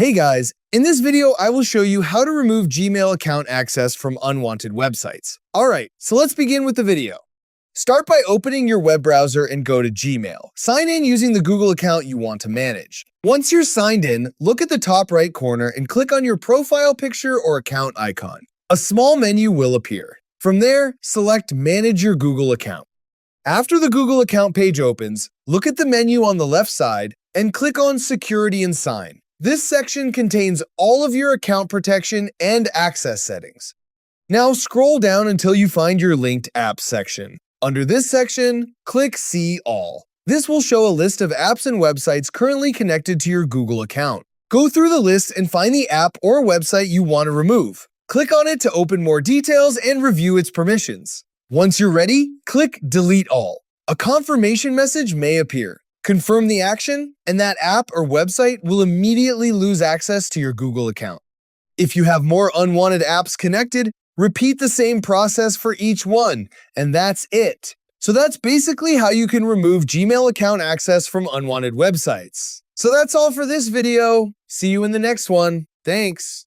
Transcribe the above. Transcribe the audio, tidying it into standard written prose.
Hey guys, in this video I will show you how to remove Gmail account access from unwanted websites. Alright, so let's begin with the video. Start by opening your web browser and go to Gmail. Sign in using the Google account you want to manage. Once you're signed in, look at the top right corner and click on your profile picture or account icon. A small menu will appear. From there, select Manage Your Google Account. After the Google account page opens, look at the menu on the left side and click on Security and Sign. This section contains all of your account protection and access settings. Now scroll down until you find your linked apps section. Under this section, click See All. This will show a list of apps and websites currently connected to your Google account. Go through the list and find the app or website you want to remove. Click on it to open more details and review its permissions. Once you're ready, click Delete All. A confirmation message may appear. Confirm the action, and that app or website will immediately lose access to your Google account. If you have more unwanted apps connected, repeat the same process for each one, and that's it. So that's basically how you can remove Gmail account access from unwanted websites. So that's all for this video. See you in the next one. Thanks.